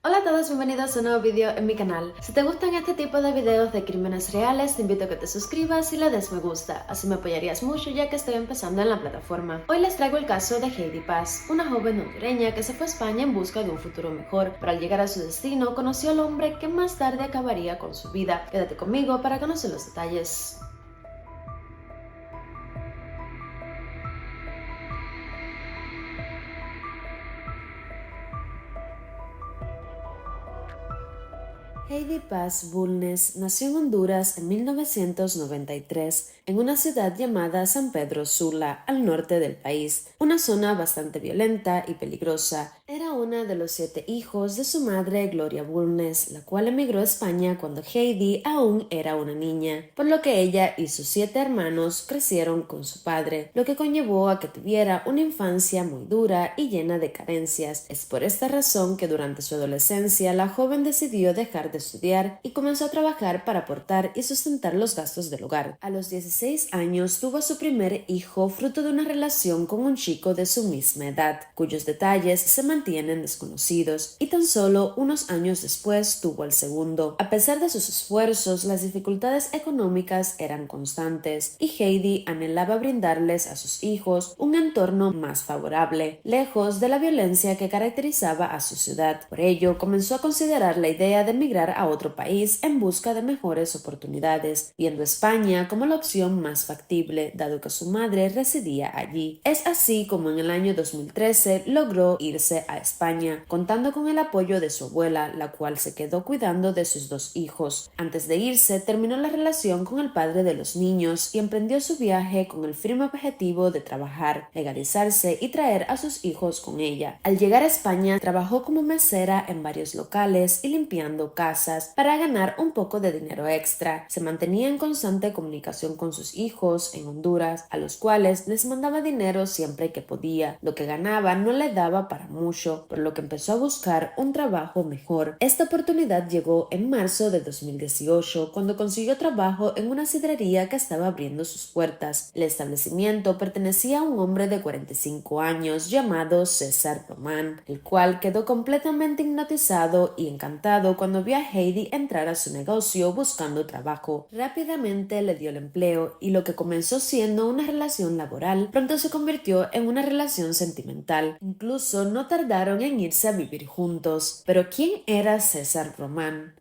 Hola a todos, bienvenidos a un nuevo vídeo en mi canal. Si te gustan este tipo de videos de crímenes reales, te invito a que te suscribas y le des me gusta, así me apoyarías mucho ya que estoy empezando en la plataforma. Hoy les traigo el caso de Heidi Paz, una joven hondureña que se fue a España en busca de un futuro mejor, pero al llegar a su destino conoció al hombre que más tarde acabaría con su vida. Quédate conmigo para conocer los detalles. Heidi Paz Bulnes nació en Honduras en 1993 en una ciudad llamada San Pedro Sula, al norte del país, una zona bastante violenta y peligrosa. Era una de los 7 hijos de su madre Gloria Bulnes, la cual emigró a España cuando Heidi aún era una niña, por lo que ella y sus 7 hermanos crecieron con su padre, lo que conllevó a que tuviera una infancia muy dura y llena de carencias. Es por esta razón que durante su adolescencia la joven decidió dejar de estudiar y comenzó a trabajar para aportar y sustentar los gastos del hogar. A los 16 años tuvo a su primer hijo fruto de una relación con un chico de su misma edad, cuyos detalles se mantienen desconocidos, y tan solo unos años después tuvo al segundo. A pesar de sus esfuerzos, las dificultades económicas eran constantes y Heidi anhelaba brindarles a sus hijos un entorno más favorable, lejos de la violencia que caracterizaba a su ciudad. Por ello, comenzó a considerar la idea de emigrar a otro país en busca de mejores oportunidades, viendo España como la opción más factible, dado que su madre residía allí. Es así como en el año 2013 logró irse a España, contando con el apoyo de su abuela, la cual se quedó cuidando de sus 2 hijos. Antes de irse, terminó la relación con el padre de los niños y emprendió su viaje con el firme objetivo de trabajar, legalizarse y traer a sus hijos con ella. Al llegar a España, trabajó como mesera en varios locales y limpiando casas para ganar un poco de dinero extra. Se mantenía en constante comunicación con sus hijos en Honduras, a los cuales les mandaba dinero siempre que podía. Lo que ganaba no le daba para mucho, por lo que empezó a buscar un trabajo mejor. Esta oportunidad llegó en marzo de 2018, cuando consiguió trabajo en una sidrería que estaba abriendo sus puertas. El establecimiento pertenecía a un hombre de 45 años llamado César Román, el cual quedó completamente hipnotizado y encantado cuando vio a Heidi entrar a su negocio buscando trabajo. Rápidamente le dio el empleo y lo que comenzó siendo una relación laboral pronto se convirtió en una relación sentimental. Incluso no tardaron en irse a vivir juntos. Pero ¿quién era César Román?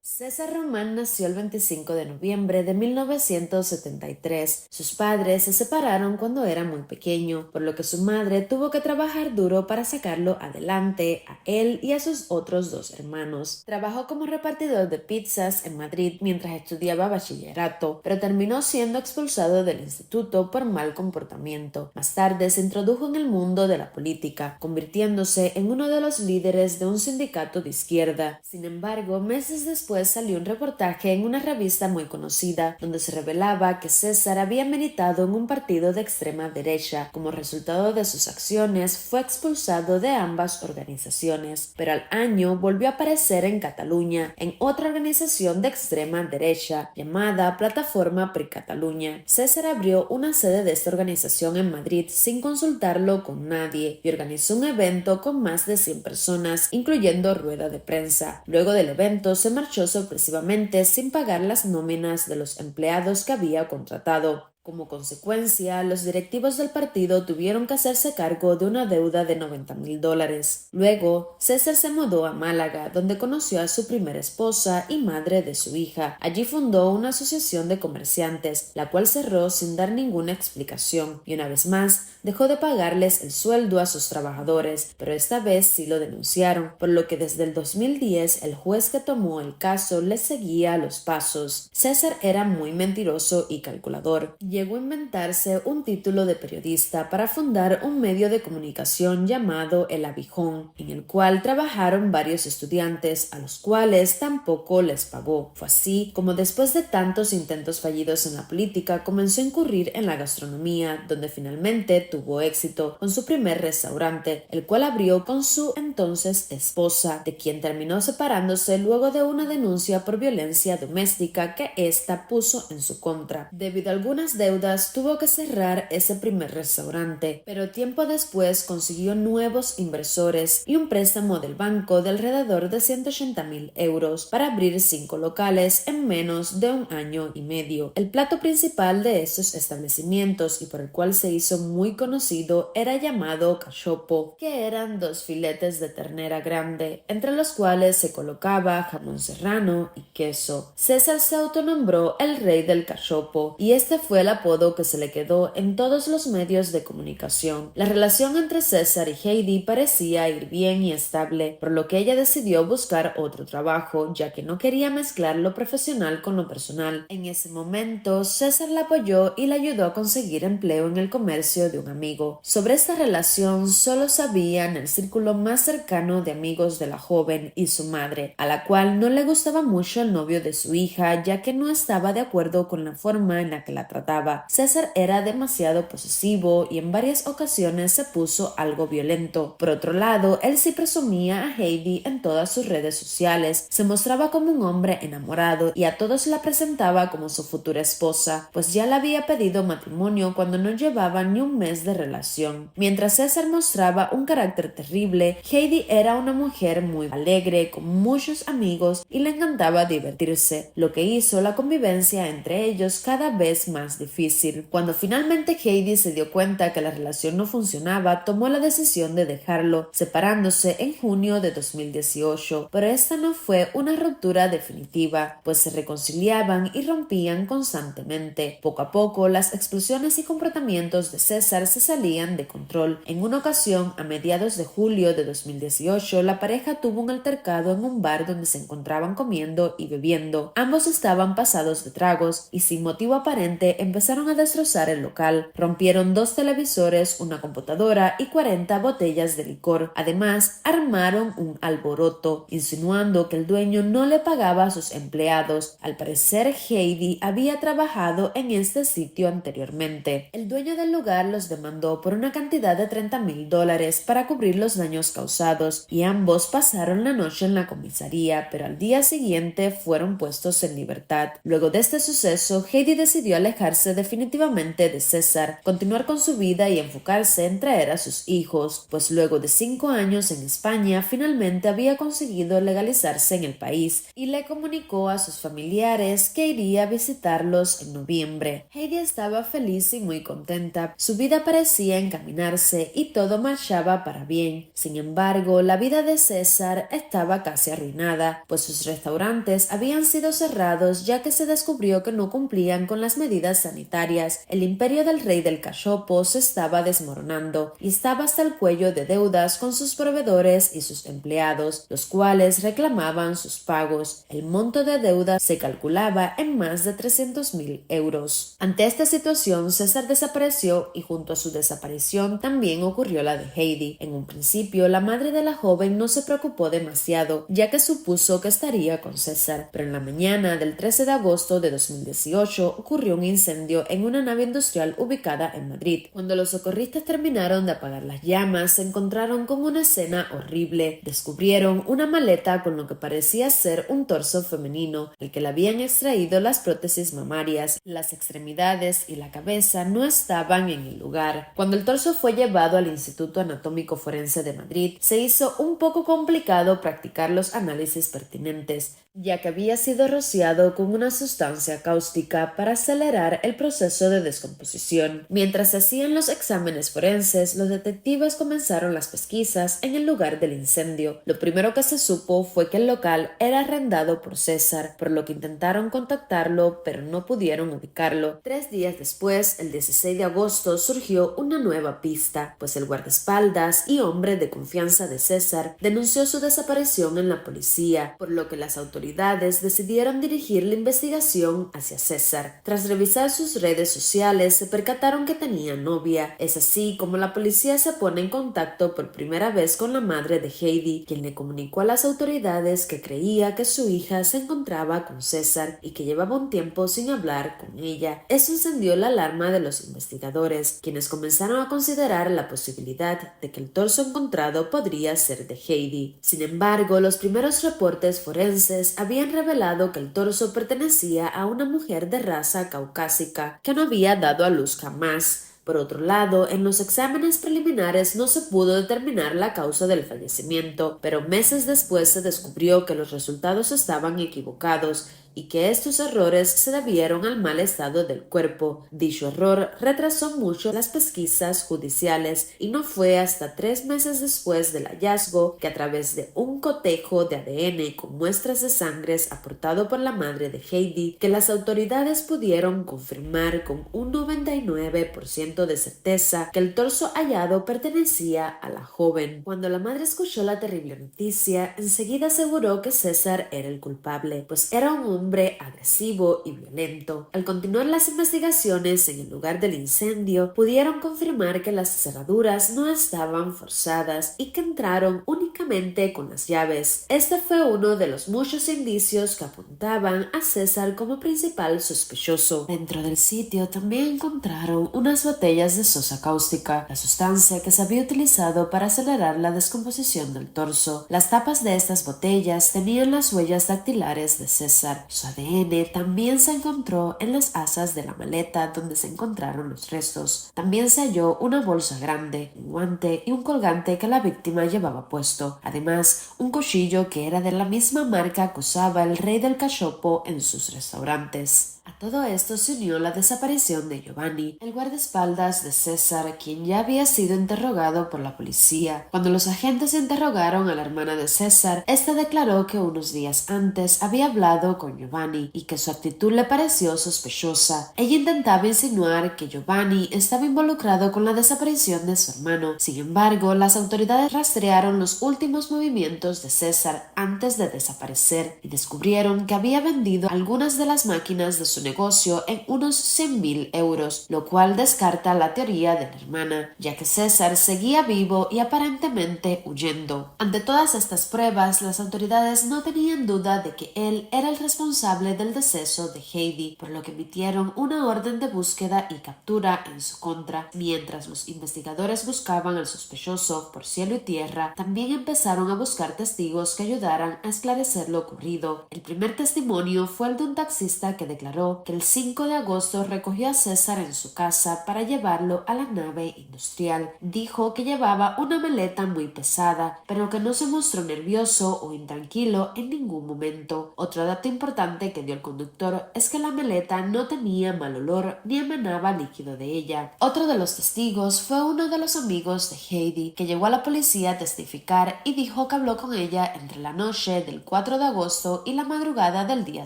César Román nació el 25 de noviembre de 1973. Sus padres se separaron cuando era muy pequeño, por lo que su madre tuvo que trabajar duro para sacarlo adelante a él y a sus otros 2 hermanos. Trabajó como repartidor de pizzas en Madrid mientras estudiaba bachillerato, pero terminó siendo expulsado del instituto por mal comportamiento. Más tarde se introdujo en el mundo de la política, convirtiéndose en uno de los líderes de un sindicato de izquierda. Sin embargo, meses después salió un reportaje en una revista muy conocida, donde se revelaba que César había militado en un partido de extrema derecha. Como resultado de sus acciones, fue expulsado de ambas organizaciones, pero al año volvió a aparecer en Cataluña, en otra organización de extrema derecha, llamada Plataforma per Catalunya. César abrió una sede de esta organización en Madrid sin consultarlo con nadie y organizó un evento con más de 100 personas, incluyendo rueda de prensa. Luego del evento se marchó sorpresivamente sin pagar las nóminas de los empleados que había contratado. Como consecuencia, los directivos del partido tuvieron que hacerse cargo de una deuda de $90,000. Luego, César se mudó a Málaga, donde conoció a su primera esposa y madre de su hija. Allí fundó una asociación de comerciantes, la cual cerró sin dar ninguna explicación, y una vez más, dejó de pagarles el sueldo a sus trabajadores, pero esta vez sí lo denunciaron, por lo que desde el 2010 el juez que tomó el caso les seguía los pasos. César era muy mentiroso y calculador. Llegó a inventarse un título de periodista para fundar un medio de comunicación llamado El Abijón, en el cual trabajaron varios estudiantes, a los cuales tampoco les pagó. Fue así como después de tantos intentos fallidos en la política comenzó a incurrir en la gastronomía, donde finalmente tuvo éxito con su primer restaurante, el cual abrió con su entonces esposa, de quien terminó separándose luego de una denuncia por violencia doméstica que ésta puso en su contra. Debido a algunas de deudas tuvo que cerrar ese primer restaurante, pero tiempo después consiguió nuevos inversores y un préstamo del banco de alrededor de 180.000 euros para abrir 5 locales en menos de un año y medio. El plato principal de estos establecimientos y por el cual se hizo muy conocido era llamado cachopo, que eran 2 filetes de ternera grande, entre los cuales se colocaba jamón serrano y queso. César se autonombró el rey del cachopo y este fue el apodo que se le quedó en todos los medios de comunicación. La relación entre César y Heidi parecía ir bien y estable, por lo que ella decidió buscar otro trabajo, ya que no quería mezclar lo profesional con lo personal. En ese momento, César la apoyó y la ayudó a conseguir empleo en el comercio de un amigo. Sobre esta relación solo sabían el círculo más cercano de amigos de la joven y su madre, a la cual no le gustaba mucho el novio de su hija, ya que no estaba de acuerdo con la forma en la que la trataba. César era demasiado posesivo y en varias ocasiones se puso algo violento. Por otro lado, él sí presumía a Heidi en todas sus redes sociales, se mostraba como un hombre enamorado y a todos la presentaba como su futura esposa, pues ya le había pedido matrimonio cuando no llevaban ni un mes de relación. Mientras César mostraba un carácter terrible, Heidi era una mujer muy alegre, con muchos amigos y le encantaba divertirse, lo que hizo la convivencia entre ellos cada vez más difícil. Cuando finalmente Heidi se dio cuenta que la relación no funcionaba, tomó la decisión de dejarlo, separándose en junio de 2018, pero esta no fue una ruptura definitiva, pues se reconciliaban y rompían constantemente. Poco a poco, las explosiones y comportamientos de César se salían de control. En una ocasión, a mediados de julio de 2018, la pareja tuvo un altercado en un bar donde se encontraban comiendo y bebiendo. Ambos estaban pasados de tragos y sin motivo aparente empezaron a destrozar el local. Rompieron 2 televisores, una computadora y 40 botellas de licor. Además, armaron un alboroto, insinuando que el dueño no le pagaba a sus empleados. Al parecer, Heidi había trabajado en este sitio anteriormente. El dueño del lugar los demandó por una cantidad de $30.000 para cubrir los daños causados y ambos pasaron la noche en la comisaría, pero al día siguiente fueron puestos en libertad. Luego de este suceso, Heidi decidió alejarse definitivamente de César, continuar con su vida y enfocarse en traer a sus hijos, pues luego de 5 años en España finalmente había conseguido legalizarse en el país y le comunicó a sus familiares que iría a visitarlos en noviembre. Heidi estaba feliz y muy contenta, su vida parecía encaminarse y todo marchaba para bien. Sin embargo, la vida de César estaba casi arruinada, pues sus restaurantes habían sido cerrados ya que se descubrió que no cumplían con las medidas sanitarias. El imperio del rey del cachopo se estaba desmoronando y estaba hasta el cuello de deudas con sus proveedores y sus empleados, los cuales reclamaban sus pagos. El monto de deuda se calculaba en más de 300.000 euros. Ante esta situación, César desapareció y junto a su desaparición también ocurrió la de Heidi. En un principio, la madre de la joven no se preocupó demasiado, ya que supuso que estaría con César, pero en la mañana del 13 de agosto de 2018 ocurrió un incendio en una nave industrial ubicada en Madrid. Cuando los socorristas terminaron de apagar las llamas, se encontraron con una escena horrible. Descubrieron una maleta con lo que parecía ser un torso femenino, del que le habían extraído las prótesis mamarias. Las extremidades y la cabeza no estaban en el lugar. Cuando el torso fue llevado al Instituto Anatómico Forense de Madrid, se hizo un poco complicado practicar los análisis pertinentes, ya que había sido rociado con una sustancia cáustica para acelerar el proceso de descomposición. Mientras se hacían los exámenes forenses, los detectives comenzaron las pesquisas en el lugar del incendio. Lo primero que se supo fue que el local era arrendado por César, por lo que intentaron contactarlo, pero no pudieron ubicarlo. 3 días después, el 16 de agosto, surgió una nueva pista, pues el guardaespaldas y hombre de confianza de César denunció su desaparición en la policía, por lo que las autoridades decidieron dirigir la investigación hacia César. Tras revisar sus redes sociales, se percataron que tenía novia. Es así como la policía se pone en contacto por primera vez con la madre de Heidi, quien le comunicó a las autoridades que creía que su hija se encontraba con César y que llevaba un tiempo sin hablar con ella. Eso encendió la alarma de los investigadores, quienes comenzaron a considerar la posibilidad de que el torso encontrado podría ser de Heidi. Sin embargo, los primeros reportes forenses habían revelado que el torso pertenecía a una mujer de raza caucásica que no había dado a luz jamás. Por otro lado, en los exámenes preliminares no se pudo determinar la causa del fallecimiento, pero meses después se descubrió que los resultados estaban equivocados y que estos errores se debieron al mal estado del cuerpo. Dicho error retrasó mucho las pesquisas judiciales y no fue hasta 3 meses después del hallazgo que, a través de un cotejo de ADN con muestras de sangre aportado por la madre de Heidi, que las autoridades pudieron confirmar con un 99% de certeza que el torso hallado pertenecía a la joven. Cuando la madre escuchó la terrible noticia, enseguida aseguró que César era el culpable, pues era un hombre agresivo y violento. Al continuar las investigaciones en el lugar del incendio, pudieron confirmar que las cerraduras no estaban forzadas y que entraron únicamente con las llaves. Este fue uno de los muchos indicios que apuntaban a César como principal sospechoso. Dentro del sitio también encontraron unas botellas de sosa cáustica, la sustancia que se había utilizado para acelerar la descomposición del torso. Las tapas de estas botellas tenían las huellas dactilares de César. Su ADN también se encontró en las asas de la maleta donde se encontraron los restos. También se halló una bolsa grande, un guante y un colgante que la víctima llevaba puesto. Además, un cuchillo que era de la misma marca que usaba el rey del cachopo en sus restaurantes. A todo esto se unió la desaparición de Giovanni, el guardaespaldas de César, quien ya había sido interrogado por la policía. Cuando los agentes interrogaron a la hermana de César, esta declaró que unos días antes había hablado con Giovanni y que su actitud le pareció sospechosa. Ella intentaba insinuar que Giovanni estaba involucrado con la desaparición de su hermano. Sin embargo, las autoridades rastrearon los últimos movimientos de César antes de desaparecer y descubrieron que había vendido algunas de las máquinas de su negocio en unos 100.000 euros, lo cual descarta la teoría de la hermana, ya que César seguía vivo y aparentemente huyendo. Ante todas estas pruebas, las autoridades no tenían duda de que él era el responsable del deceso de Heidi, por lo que emitieron una orden de búsqueda y captura en su contra. Mientras los investigadores buscaban al sospechoso por cielo y tierra, también empezaron a buscar testigos que ayudaran a esclarecer lo ocurrido. El primer testimonio fue el de un taxista que declaró que el 5 de agosto recogió a César en su casa para llevarlo a la nave industrial. Dijo que llevaba una maleta muy pesada, pero que no se mostró nervioso o intranquilo en ningún momento. Otro dato importante que dio el conductor es que la maleta no tenía mal olor ni emanaba líquido de ella. Otro de los testigos fue uno de los amigos de Heidi, que llegó a la policía a testificar y dijo que habló con ella entre la noche del 4 de agosto y la madrugada del día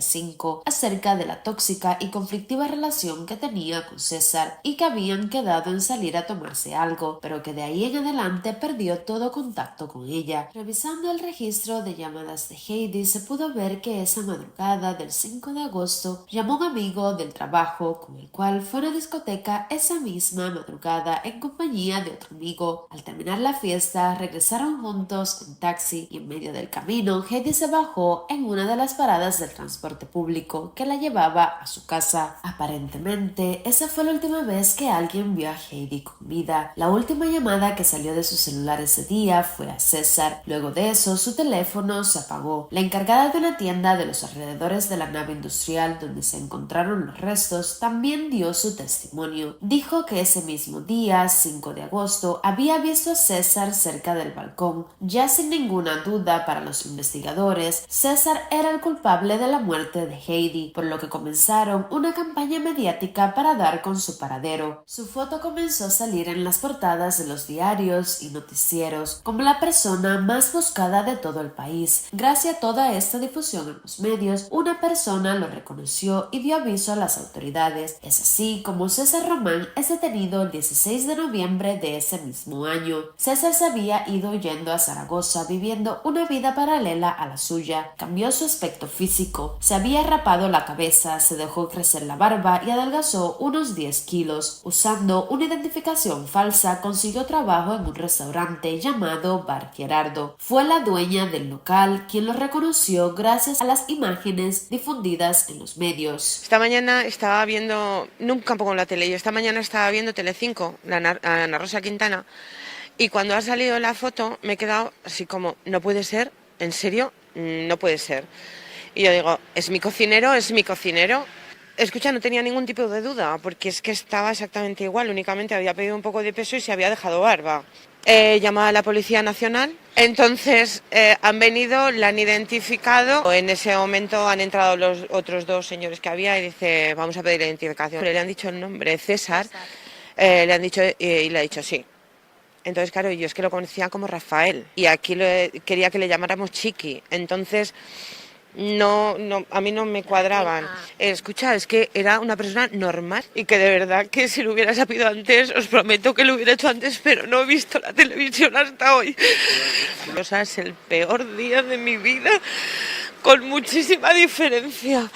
5 acerca de la tóxica y conflictiva relación que tenía con César y que habían quedado en salir a tomarse algo, pero que de ahí en adelante perdió todo contacto con ella. Revisando el registro de llamadas de Heidi, se pudo ver que esa madrugada del 5 de agosto llamó a un amigo del trabajo con el cual fue a una discoteca esa misma madrugada en compañía de otro amigo. Al terminar la fiesta, regresaron juntos en taxi y en medio del camino, Heidi se bajó en una de las paradas del transporte público que la llevaba a su casa. Aparentemente, esa fue la última vez que alguien vio a Heidi con vida. La última llamada que salió de su celular ese día fue a César. Luego de eso, su teléfono se apagó. La encargada de una tienda de los alrededores de la nave industrial donde se encontraron los restos también dio su testimonio. Dijo que ese mismo día, 5 de agosto, había visto a César cerca del balcón. Ya sin ninguna duda para los investigadores, César era el culpable de la muerte de Heidi, por lo que comenzaron una campaña mediática para dar con su paradero. Su foto comenzó a salir en las portadas de los diarios y noticieros como la persona más buscada de todo el país. Gracias a toda esta difusión en los medios, una persona lo reconoció y dio aviso a las autoridades. Es así como César Román es detenido el 16 de noviembre de ese mismo año. César se había ido huyendo a Zaragoza viviendo una vida paralela a la suya. Cambió su aspecto físico, se había rapado la cabeza, se dejó crecer la barba y adelgazó unos 10 kilos. Usando una identificación falsa, consiguió trabajo en un restaurante llamado Bar Gerardo. Fue la dueña del local quien lo reconoció gracias a las imágenes difundidas en los medios. Esta mañana estaba viendo, nunca pongo la tele, yo esta mañana estaba viendo Telecinco, Ana Rosa Quintana, y cuando ha salido la foto me he quedado así como, no puede ser, ¿en serio? No puede ser. Y yo digo, es mi cocinero, es mi cocinero. Escucha, no tenía ningún tipo de duda, porque es que estaba exactamente igual, únicamente había pedido un poco de peso y se había dejado barba. Llamado a la Policía Nacional, entonces han venido, la han identificado, en ese momento han entrado los otros dos señores que había y dice, vamos a pedir identificación. Le han dicho el nombre, César, le han dicho y le ha dicho sí. Entonces, claro, yo es que lo conocía como Rafael y aquí quería que le llamáramos Chiqui. Entonces, no, a mí no me cuadraban. Escucha, es que era una persona normal y que de verdad que si lo hubiera sabido antes, os prometo que lo hubiera hecho antes, pero no he visto la televisión hasta hoy. O sea, es el peor día de mi vida, con muchísima diferencia.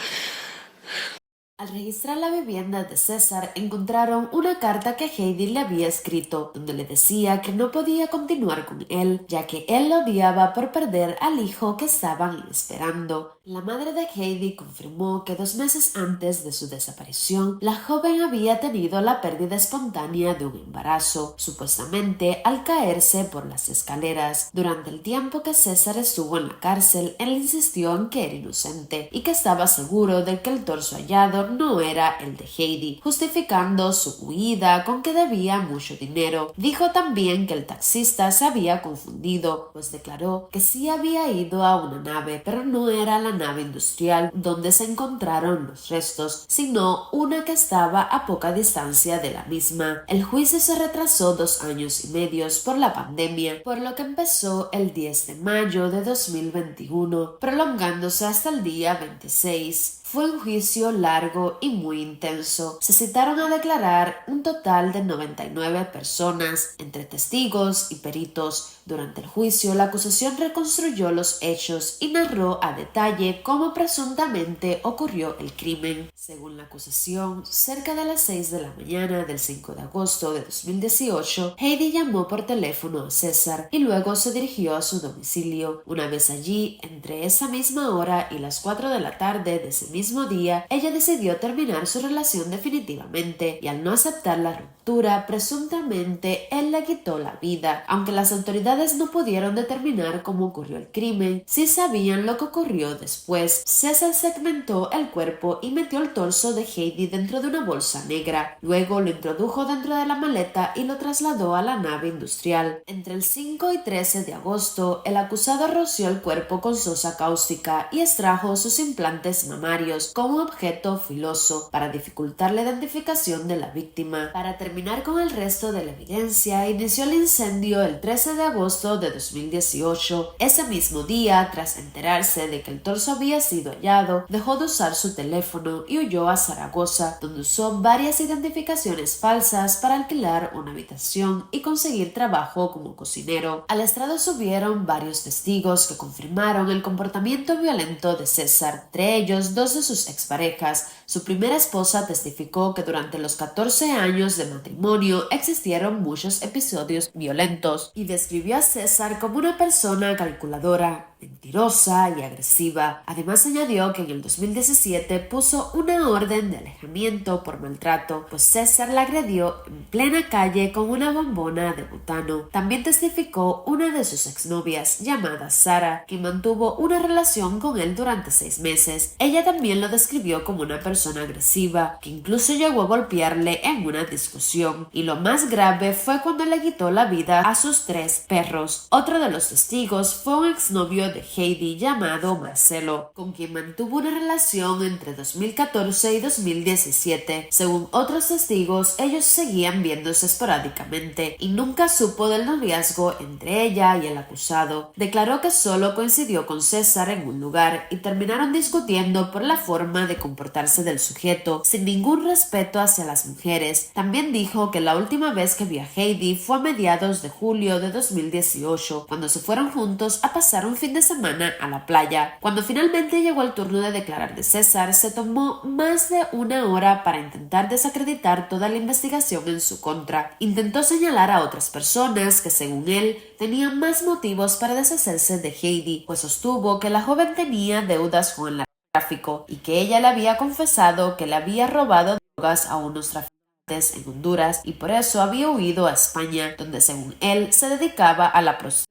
Al registrar la vivienda de César, encontraron una carta que Heidi le había escrito, donde le decía que no podía continuar con él, ya que él lo odiaba por perder al hijo que estaban esperando. La madre de Heidi confirmó que 2 meses antes de su desaparición, la joven había tenido la pérdida espontánea de un embarazo, supuestamente al caerse por las escaleras. Durante el tiempo que César estuvo en la cárcel, él insistió en que era inocente y que estaba seguro de que el torso hallado no era el de Heidi, justificando su huida con que debía mucho dinero. Dijo también que el taxista se había confundido, pues declaró que sí había ido a una nave, pero no era la nave industrial donde se encontraron los restos, sino una que estaba a poca distancia de la misma. El juicio se retrasó 2 años y medio por la pandemia, por lo que empezó el 10 de mayo de 2021, prolongándose hasta el día 26. Fue un juicio largo y muy intenso. Se citaron a declarar un total de 99 personas, entre testigos y peritos. Durante el juicio, la acusación reconstruyó los hechos y narró a detalle cómo presuntamente ocurrió el crimen. Según la acusación, cerca de las 6 de la mañana del 5 de agosto de 2018, Heidi llamó por teléfono a César y luego se dirigió a su domicilio. Una vez allí, entre esa misma hora y las 4 de la tarde de ese mismo día, ella decidió terminar su relación definitivamente y al no aceptar la ruptura, presuntamente él le quitó la vida. Aunque las autoridades no pudieron determinar cómo ocurrió el crimen, sí sabían lo que ocurrió después. César segmentó el cuerpo y metió el torso de Heidi dentro de una bolsa negra. Luego lo introdujo dentro de la maleta y lo trasladó a la nave industrial. Entre el 5 y 13 de agosto, el acusado roció el cuerpo con sosa cáustica y extrajo sus implantes mamarios con un objeto filoso para dificultar la identificación de la víctima. Para terminar con el resto de la evidencia, inició el incendio el 13 de agosto de 2018. Ese mismo día, tras enterarse de que el torso había sido hallado, dejó de usar su teléfono y huyó a Zaragoza, donde usó varias identificaciones falsas para alquilar una habitación y conseguir trabajo como cocinero. Al estrado subieron varios testigos que confirmaron el comportamiento violento de César, entre ellos 2 de sus exparejas. Su primera esposa testificó que durante los 14 años de matrimonio existieron muchos episodios violentos y describió a César como una persona calculadora, mentirosa y agresiva. Además añadió que en el 2017 puso una orden de alejamiento por maltrato, pues César la agredió en plena calle con una bombona de butano. También testificó una de sus exnovias, llamada Sara, que mantuvo una relación con él durante 6 meses. Ella también lo describió como una persona agresiva, que incluso llegó a golpearle en una discusión. Y lo más grave fue cuando le quitó la vida a sus 3 perros. Otro de los testigos fue un exnovio de Heidi llamado Marcelo, con quien mantuvo una relación entre 2014 y 2017. Según otros testigos, ellos seguían viéndose esporádicamente y nunca supo del noviazgo entre ella y el acusado. Declaró que solo coincidió con César en un lugar y terminaron discutiendo por la forma de comportarse del sujeto, sin ningún respeto hacia las mujeres. También dijo que la última vez que vio a Heidi fue a mediados de julio de 2018, cuando se fueron juntos a pasar un fin de semana a la playa. Cuando finalmente llegó el turno de declarar de César, se tomó más de 1 hora para intentar desacreditar toda la investigación en su contra. Intentó señalar a otras personas que, según él, tenían más motivos para deshacerse de Heidi, pues sostuvo que la joven tenía deudas con el narcotráfico y que ella le había confesado que le había robado drogas a unos traficantes en Honduras y por eso había huido a España, donde según él se dedicaba a la prostitución.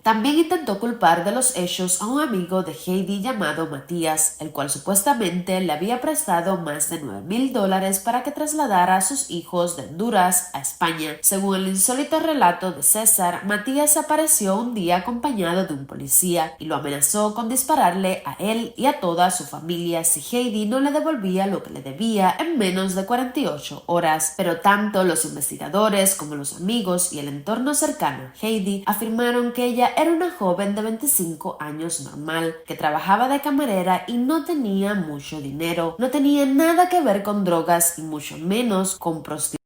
También intentó culpar de los hechos a un amigo de Heidi llamado Matías, el cual supuestamente le había prestado más de $9,000 para que trasladara a sus hijos de Honduras a España. Según el insólito relato de César, Matías apareció un día acompañado de un policía y lo amenazó con dispararle a él y a toda su familia si Heidi no le devolvía lo que le debía en menos de 48 horas. Pero tanto los investigadores como los amigos y el entorno cercano a Heidi afirmaron que ella era una joven de 25 años normal, que trabajaba de camarera y no tenía mucho dinero. No tenía nada que ver con drogas y mucho menos con prostitución.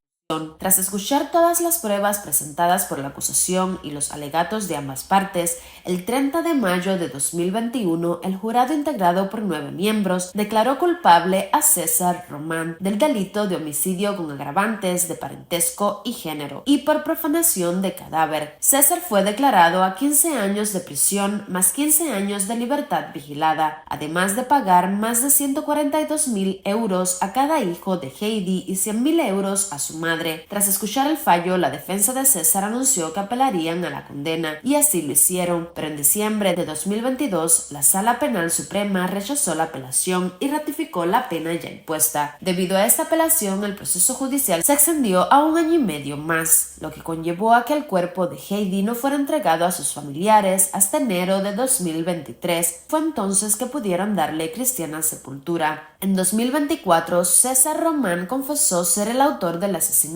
Tras escuchar todas las pruebas presentadas por la acusación y los alegatos de ambas partes, el 30 de mayo de 2021, el jurado integrado por 9 miembros declaró culpable a César Román del delito de homicidio con agravantes de parentesco y género y por profanación de cadáver. César fue declarado a 15 años de prisión más 15 años de libertad vigilada, además de pagar más de 142,000 euros a cada hijo de Heidi y 100,000 euros a su madre. Tras escuchar el fallo, la defensa de César anunció que apelarían a la condena, y así lo hicieron, pero en diciembre de 2022, la Sala Penal Suprema rechazó la apelación y ratificó la pena ya impuesta. Debido a esta apelación, el proceso judicial se extendió a 1 año y medio más, lo que conllevó a que el cuerpo de Heidi no fuera entregado a sus familiares hasta enero de 2023. Fue entonces que pudieron darle cristiana sepultura. En 2024, César Román confesó ser el autor del asesinato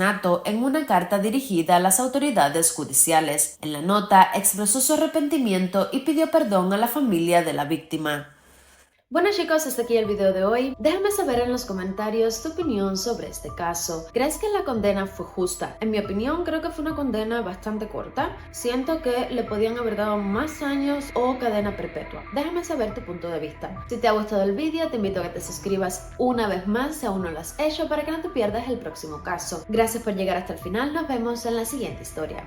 en una carta dirigida a las autoridades judiciales. En la nota expresó su arrepentimiento y pidió perdón a la familia de la víctima. Bueno chicos, hasta aquí el video de hoy. Déjame saber en los comentarios tu opinión sobre este caso. ¿Crees que la condena fue justa? En mi opinión, creo que fue una condena bastante corta. Siento que le podían haber dado más años o cadena perpetua. Déjame saber tu punto de vista. Si te ha gustado el video, te invito a que te suscribas una vez más si aún no lo has hecho para que no te pierdas el próximo caso. Gracias por llegar hasta el final. Nos vemos en la siguiente historia.